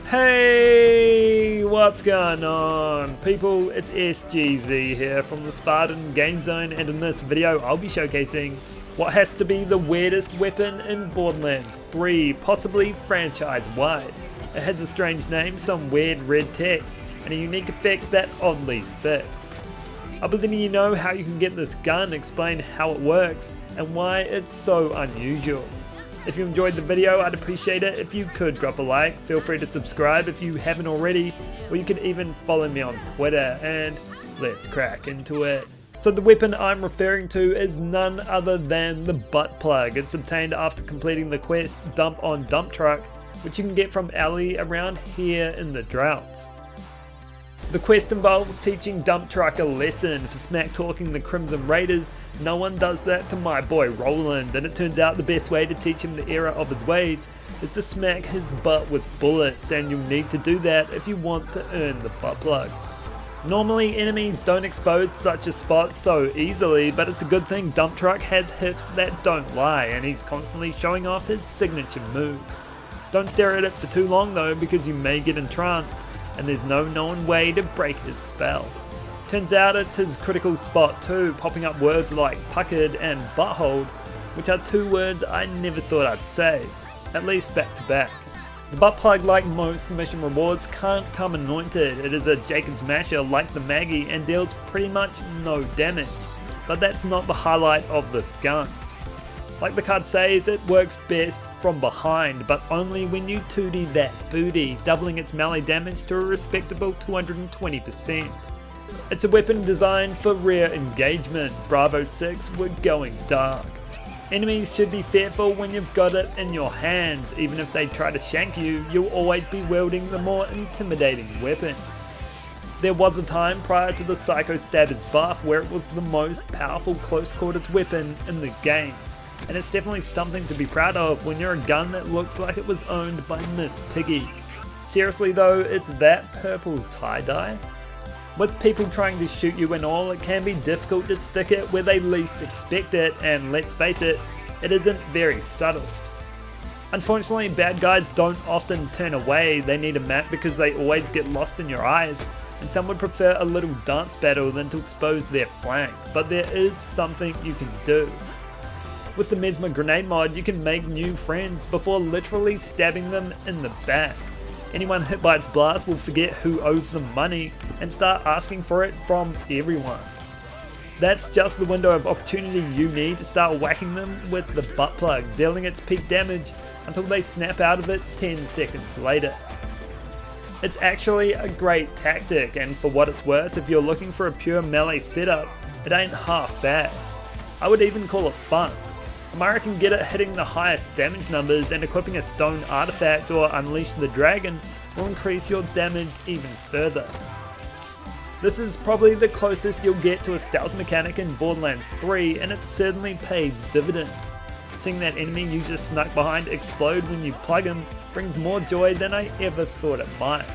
Hey, what's going on people? It's SGZ here from the SpartanGameZone, and in this video I'll be showcasing what has to be the weirdest weapon in Borderlands 3, possibly franchise-wide. It has a strange name, some weird red text, and a unique effect that oddly fits. I'll be letting you know how you can get this gun, explain how it works, and why it's so unusual. If you enjoyed the video, I'd appreciate it if you could drop a like. Feel free to subscribe if you haven't already, or you could even follow me on Twitter, and let's crack into it. So the weapon I'm referring to is none other than the butt plug. It's obtained after completing the quest Dump on Dump Truck, which you can get from Ellie around here in the Droughts. The quest involves teaching Dump Truck a lesson for smack talking the Crimson Raiders. No one does that to my boy Roland, and it turns out the best way to teach him the error of his ways is to smack his butt with bullets, and you'll need to do that if you want to earn the butt plug. Normally enemies don't expose such a spot so easily, but it's a good thing Dump Truck has hips that don't lie, and he's constantly showing off his signature move. Don't stare at it for too long though, because you may get entranced, and there's no known way to break his spell. Turns out it's his critical spot too, popping up words like puckered and butthold, which are two words I never thought I'd say, at least back to back. The butt plug, like most mission rewards, can't come anointed. It is a Jacob's Masher like the Maggie and deals pretty much no damage, but that's not the highlight of this gun. Like the card says, it works best from behind, but only when you 2D that booty, doubling its melee damage to a respectable 220%. It's a weapon designed for rear engagement. Bravo 6, we're going dark. Enemies should be fearful when you've got it in your hands. Even if they try to shank you, you'll always be wielding the more intimidating weapon. There was a time prior to the Psycho Stabber's buff where it was the most powerful close quarters weapon in the game. And it's definitely something to be proud of when you're a gun that looks like it was owned by Miss Piggy. Seriously though, it's that purple tie-dye? With people trying to shoot you and all, it can be difficult to stick it where they least expect it, and let's face it, it isn't very subtle. Unfortunately, bad guys don't often turn away. They need a map because they always get lost in your eyes, and some would prefer a little dance battle than to expose their flank, but there is something you can do. With the Mesmer grenade mod, you can make new friends before literally stabbing them in the back. Anyone hit by its blast will forget who owes them money and start asking for it from everyone. That's just the window of opportunity you need to start whacking them with the butt plug, dealing its peak damage until they snap out of it 10 seconds later. It's actually a great tactic, and for what it's worth, if you're looking for a pure melee setup, it ain't half bad. I would even call it fun. Amara can get it hitting the highest damage numbers, and equipping a stone artifact or Unleash the Dragon will increase your damage even further. This is probably the closest you'll get to a stealth mechanic in Borderlands 3, and it certainly pays dividends. Seeing that enemy you just snuck behind explode when you plug him brings more joy than I ever thought it might.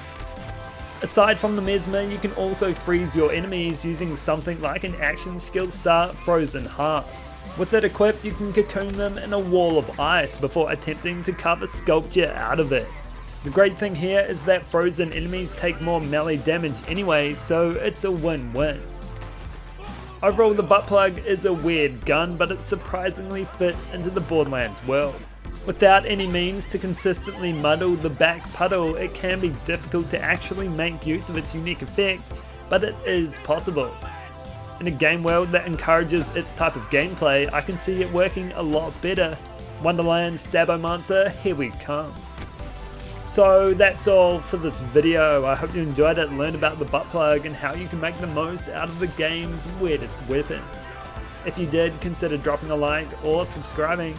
Aside from the Mesmer, you can also freeze your enemies using something like an action skill star Frozen Heart. With it equipped, you can cocoon them in a wall of ice before attempting to carve a sculpture out of it. The great thing here is that frozen enemies take more melee damage anyway, so it's a win-win. Overall, the butt plug is a weird gun, but it surprisingly fits into the Borderlands world. Without any means to consistently muddle the back puddle, it can be difficult to actually make use of its unique effect, but it is possible. In a game world that encourages its type of gameplay, I can see it working a lot better. Wonderland Stabomancer, here we come. So that's all for this video. I hope you enjoyed it and learned about the butt plug and how you can make the most out of the game's weirdest weapon. If you did, consider dropping a like or subscribing,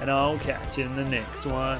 and I'll catch you in the next one.